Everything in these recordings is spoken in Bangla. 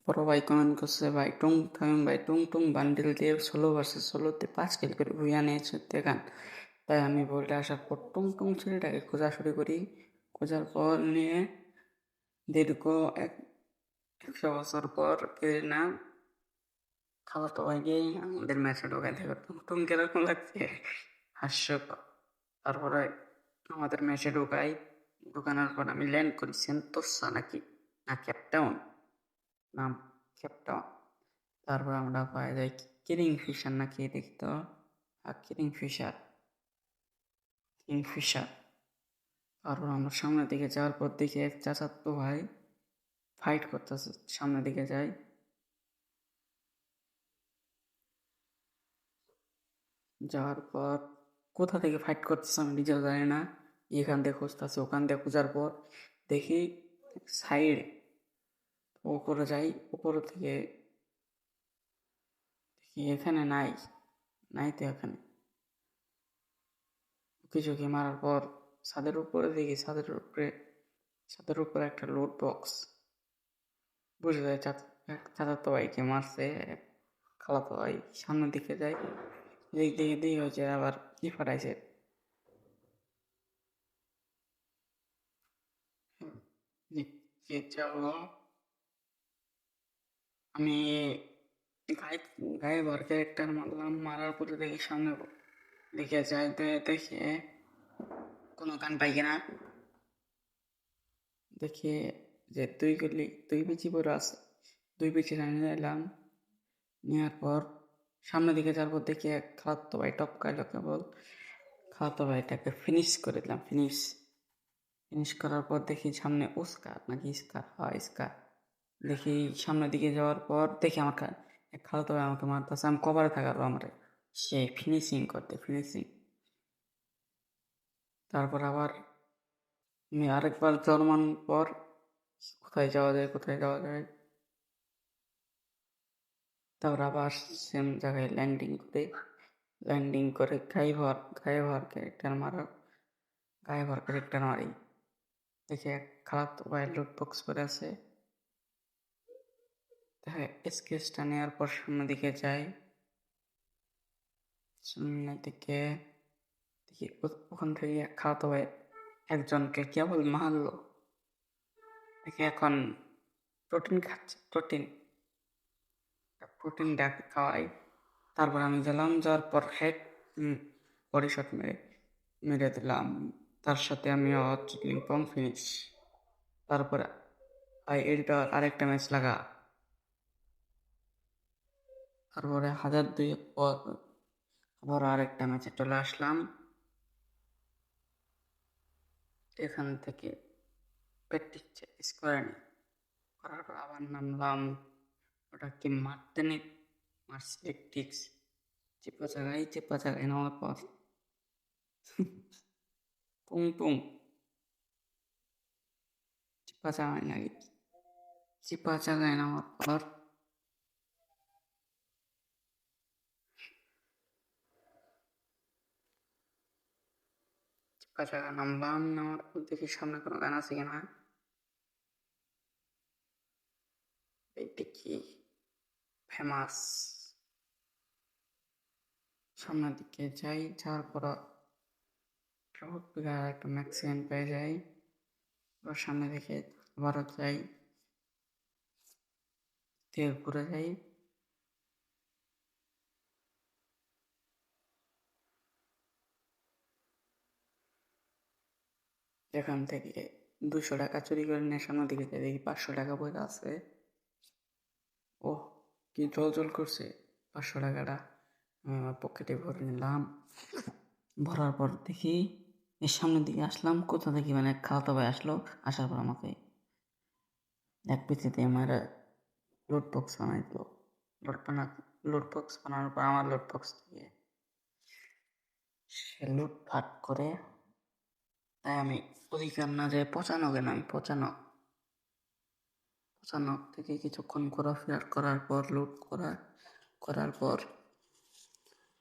বড় ভাই কমেন্ট করছে, ভাই টুং থামেন ভাই, টুং টুং বান্ডিল দিয়ে 16 vs 16-তে 5 কিল করে ভুইয়া নিয়েছে দেখান। তাই আমি বলতে আসার পর টুং টুং ছেলেটাকে খোঁজা শুরু করি। খোঁজার পর নিয়ে দীর্ঘ 100 বছর পর কে না খালাতো ভাইকে আমাদের ম্যাচে ঢোকাই দেখো টুং টুং কিরকম লাগছে, হাস্যকর। তারপরে আমাদের ম্যাচে ঢোকানোর পর আমি ল্যান্ড করি সেন্তোসা নাকি না ক্যাপটাউন, নাম ক্যাপটাউন। তারপর আমরা পাওয়া যায় কিরিং ফিশার নাকি দেখতো, কিরিং ফিশার, কিংফিশার। তারপর আমরা সামনের দিকে যাওয়ার পর দেখি এক চাচাতো ভাই ফাইট করতেছে, সামনের দিকে যাই। যাওয়ার পর কোথা থেকে ফাইট করতেছে আমি নিজেও জানি না, এখান থেকে খুঁজতেছে, ওখান থেকে খোঁজার পর দেখি সাইড উপরে যাই, উপরে থেকে দেখি এখানে নাই, নাই তো এখানে। কিছু কি মারার পর ছাদের উপরে দেখি, ছাদের উপরে একটা লোড বক্স, বুঝে যায় চাচাতো ভাইকে মারছে খালাতো ভাই। সামনের দিকে যাই, দিক দিকে দিয়ে হয়েছে আবার কি ফাটাইছে, আমি গায়ে গায়ে ভর ক্যারেক্টার মারলাম, মারার পরে দেখি সামনে দেখে যাই, দেখে কোনো গান পাই কিনা, দেখে যে দুই বিচি পরে আছে, দুই বিচি নিয়ে এলাম। নেওয়ার পর সামনের দিকে যাওয়ার পর দেখি এক খালাতো ভাই টপকাইলো কেবল, খালাতো ভাইটাকে ফিনিশ করে দিলাম। ফিনিশ করার পর দেখি সামনে ওস্কার নাকি স্কার, হয় স্কার। দেখি সামনের দিকে যাওয়ার পর দেখি আমার এক খালাতো ভাই আমাকে মারতেছে, আমি কভারে থাকার আমারে সে ফিনিশিং। তারপর আবার আমি আরেকবার জন্মান পর কোথায় যাওয়া যায়, তারপর আবার সেম জায়গায় ল্যান্ডিং করে গায়ে ভর ক্যারেক্টার মারি। দেখি এক খালাতো ভাই লুট বক্স করে আছে, স্কেচটা নেওয়ার পর সামনের দিকে যাই। সামনে থেকে দেখি ওখান থেকে খালাতো ভাই একজনকে কেবল মারলো, দেখি এখন প্রোটিন খাচ্ছে, প্রোটিন ডাকে খাওয়াই। তারপর আমি যাওয়ার পর হেড বডি শট মেরে দিলাম, তার সাথে আমি পং ফিনিশ। তারপর এটা আরেকটা ম্যাচ লাগা, তারপরে 1002 পর আবার আরেকটা ম্যাচে চলে আসলাম। এখান থেকে প্র্যাকটিস স্কোয়ার করার পর আবার নামলাম, ওটা কি মারছি প্র্যাকটিস চেপা জায়গায় নামার পর পুং চেপা জায়গায় নামার পর চেপা জায়গায় নামার পর দেখি সামনে কোনো গান আছে কিনা, এইটা কি ফেমাস। সামনের দিকে যাই, যাওয়ার পর একটা ম্যাক্সিমাম পেয়ে যাই। এবার সামনে দিকে আবারও যাই, তেল ঘুরে যাই। এখান থেকে 200 টাকা চুরি করে নিয়ে সামনের দিকে যাই, দেখি 500 টাকা বইটা আছে। ও কি জল করছে 500 টাকাটা, আমি আমার পকেটে ভরে নিলাম। ভরার পর দেখি এর সামনের দিকে আসলাম, কোথা থেকে মানে খালাতো ভাই আসলো, আসার পর আমাকে এক পিছিতে আমার লোড বক্স বানাই দিল। লোড বক্স বানানোর পর আমার লোড বক্স থেকে সে লুটপাট করে, তাই আমি অধিকার না যায় পচানো কেন, আমি পচানো থেকে কিছুক্ষণ ঘোরাফেরা করার পর করার পর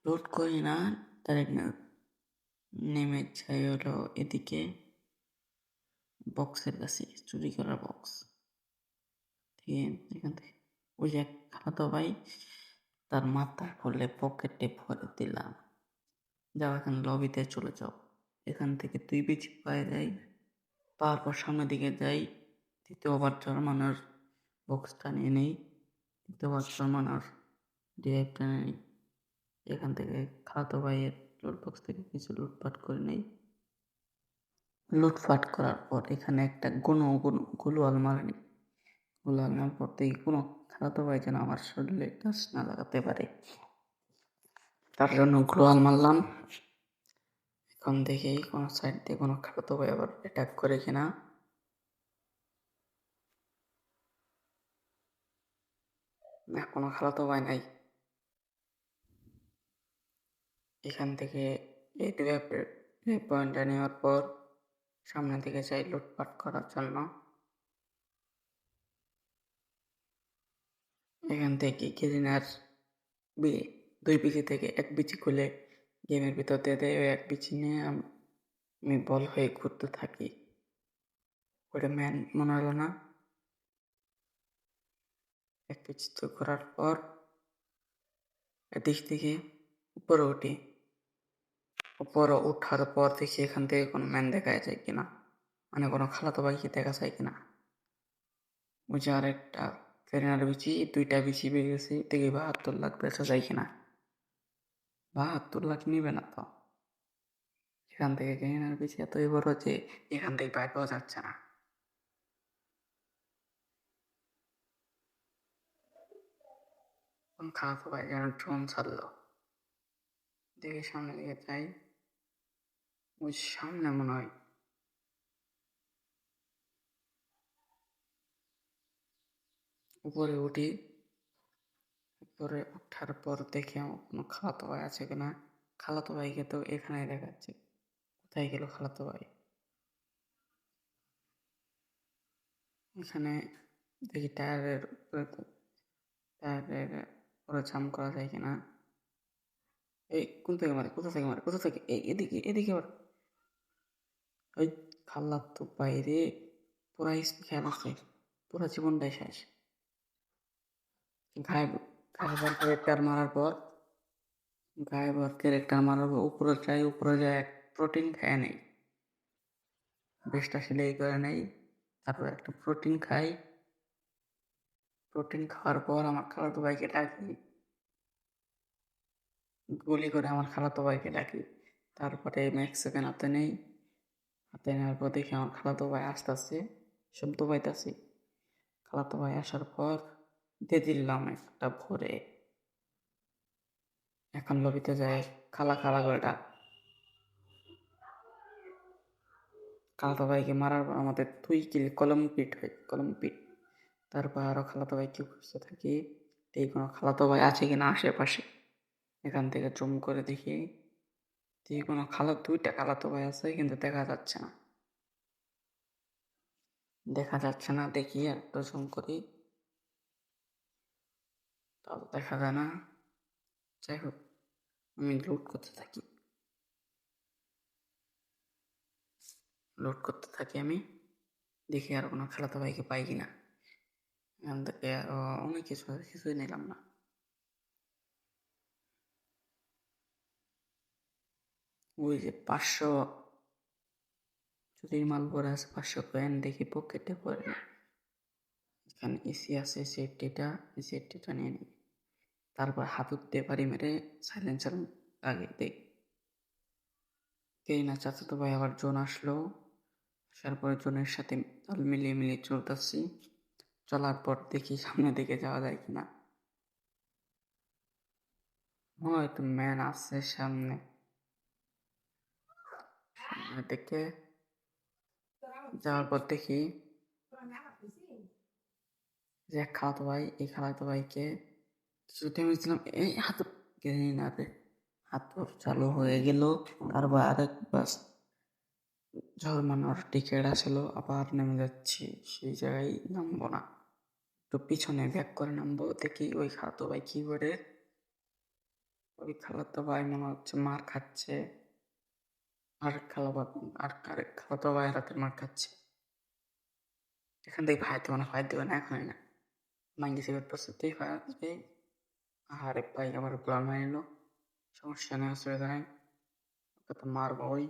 লুট করি না, ডাইরেক্ট নেমে যাই হলো এদিকে বক্সের কাছে, চুরি করা বক্স থেকে এখান থেকে ওই এক খালাতো ভাই তার মাথা খুলে পকেটে ভরে দিলাম। যাও এখন লবিতে চলে যাও। এখান থেকে 2 বিচি পায়ে যাই, পাওয়ার পর সামনের দিকে যাই, দ্বিতীয়বার জন্মানোর বক্সটা নিয়ে নেই, দ্বিতীয়বার জন্মানোর ডিরাইভটা নিয়ে নিই। এখান থেকে খালাতো ভাইয়ের লুট বক্স থেকে কিছু লুটপাট করে নেই। লুটপাট করার পর এখানে একটা গুলো আলমারি নেই। গুলো আলমার পর থেকে কোনো খালাতো ভাই যেন আমার শরীরে টাচ না লাগাতে পারে, তার জন্য গ্লোয়াল মারলাম। এখন দেখি কোনো সাইড দিয়ে কোনো খালাতো ভাই আবার অ্যাটাক করে কিনা। না, কোনো খালাতো ভাই নাই। এখান থেকে এই পয়েন্টটা নেওয়ার পর সামনের দিকে যাই লুটপাট করার জন্য। এখান থেকে গ্রিনার 2 বিচি থেকে 1 বিচি খুলে গেমের ভিতর দিয়ে দেয়। ওই 1 বিচি নিয়ে আমি বল হয়ে ঘুরতে থাকি। ওটা ম্যান মনে হলো না। 1 বিচি তো ঘোরার পর এদিক থেকে উপরে উঠি। উপরে ওঠার পর দেখি এখান থেকে কোনো ম্যান দেখা যায় কিনা, মানে কোনো খালাতো ভাইকে দেখা যায় কিনা। ওই যে আরেকটা ফেরিনার বিচি, 2টা বিচি পেয়ে গেছি। দেখি 72 লাখ বেচা যায় কিনা। 72 লাখ নিবে না তো। এখান থেকে ফেরিনার বিচি এতই বড় যে এখান থেকে বাইর পাওয়া যাচ্ছে না। খালাতো ভাই যেন ড্রোন ছাড়লো। দেখি সামনে দিকে যাই, ওই সামনে মনে হয়। উপরে উঠি। উপরে ওঠার পর দেখি আমার কোনো খালাতো ভাই আছে কিনা। খালাতো ভাইকে তো এখানে দেখাচ্ছে। কোথায় গেল খালাতো ভাই? এখানে দেখি টায়ারের উপরে জাম্প করা যায় কিনা। এই কোথা থেকে মারে কোথা থেকে? এই এদিকে এদিকে আবার। ওই খালাতো বাইরে পুরা খেয়াল আছে, পুরা জীবনটাই শেষ। গায়েবার ক্যারেক্টার মারার পর উপরে যায় এক প্রোটিন খায় নেই, বেশটা সেলাই করে নেই। তারপর একটা প্রোটিন খাই। প্রোটিন খাওয়ার পর আমার খালাতো ভাইকে ডাকি, গুলি করে আমার খালাতো ভাইকে ডাকি। তারপরে ম্যাক্সিকান হাতে নেই। হাতে নেওয়ার পর দেখি আমার খালাতো ভাই আসতেছে, শব্দ পাইতাছি। খালাতো ভাই আসার পর দিয়ে দিলাম একটা ভরে। এখন লবিতে যায় খালা খালা করে ডাক। খালাতো ভাইকে মারার পর আমাদের 2 কিল কলম পিট। তারপর আরও খালাতো ভাইকে খুঁজতে থাকি, এই কোনো খালাতো ভাই আছে কিনা আশেপাশে। এখান থেকে জুম করে দেখি কোনো 2টা খালাতো ভাই আছে, কিন্তু দেখা যাচ্ছে না। দেখি একটা জুম করি, তাও দেখা যায় না। যাই হোক, আমি লুট করতে থাকি। আমি দেখি আর কোনো খালাতো ভাইকে পাই কিনা। এখান থেকে আরো অনেক কিছুই নিলাম না। ওই যে 500 চুরির মাল পরে আছে, 500 কয়েন দেখি পকেটে পড়ে না। এখানে এসি আছে, সেফটিটা নিয়ে নিই। তারপর হাতুড়তে পারি মেরে সাইলেন্সার আগে দেই। না চাচাতো ভাই আবার জোন আসলো। আসার পর জোনের সাথে তাল মিলিয়ে চলতেছি। চলার পর দেখি সামনে দিকে যাওয়া যায় কিনা। হয়তো ম্যান আছে সামনে দিকে যাওয়ার পর দেখি যে এক খালাতো ভাই, এই খালাতো ভাইকে কিছু ড্যামেজ দিলাম। এই হাত গ্রেনেডে হাত চালু হয়ে গেল। তারপর আরেকবার জন্মানোর টিকিট আসলো, আবার নেমে যাচ্ছি। সেই জায়গায় নামবো না, একটু পিছনে ব্যাক করে নামবো। দেখি ওই খালাতো ভাই কি করে। ওই খালাতো ভাই মনে হচ্ছে মার খাচ্ছে, আরেক খালাতো ভাই রাতে মার খাচ্ছে। এখান থেকে ভাইতে মানে ফাইট দেবে না, এখনই না। মাইন্ডে সিগারেট পড়তেই ফায়াতে আহারে ভাই আবার প্ল্যান মারিল, সমস্যা নেই, অসুবিধা নেই, ওকে তো মারবই।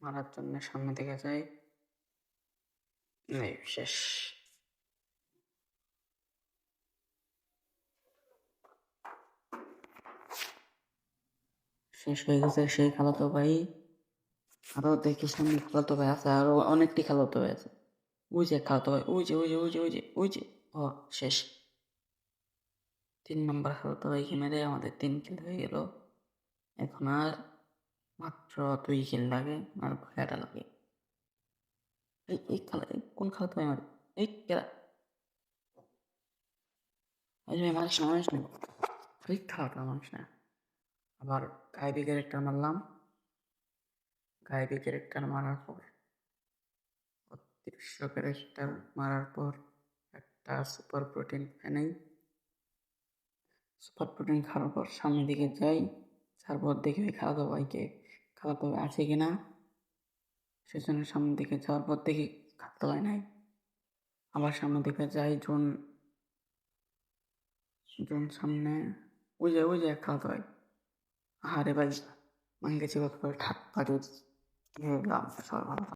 মারার জন্য সামনে দিকে যাই, এই শেষ। শেষ হয়ে গেছে সেই খালাতো ভাই। আরো দেখি সামনে খালাতো ভাই আছে, আরো অনেকটি খালাতো ভাই আছে। ওই যে খালাতো ভাই, ওই যে ওই যে ওই যে ওই যে ওই যে ও শেষ। 3 নম্বর খালাতো ভাইকে মেরে আমাদের 3 কিল হয়ে গেল। এখন আর মাত্র 2 কিল লাগে, আর ভয়টা লাগে। এই খালা, কোন খালাতো ভাই আমার, এই কেরা, এই যে মানুষ না, মানুষ না, এই খালাতো মানুষ না। আবার গাইবি ক্যারেক্টার মারলাম, গাইবি ক্যারেক্টার মারার পর, অদৃশ্য ক্যারেক্টার মারার পর একটা সুপার প্রোটিন নেই। সুপার প্রোটিন খাওয়ার পর সামনের দিকে যাই, তারপর দেখি ওই খালাতো ভাইকে, খালাতো ভাই আছে কিনা, সেজন্য সামনের দিকে যাওয়ার পর দেখি খালাতো ভাই নাই। আবার সামনের দিকে যাই, জোন সামনে, ওই যে এক খালাতো ভাই। আরে ভাই, মাইন্ডে চিকট করে ঠাট পাঠিয়ে সবাই ভালো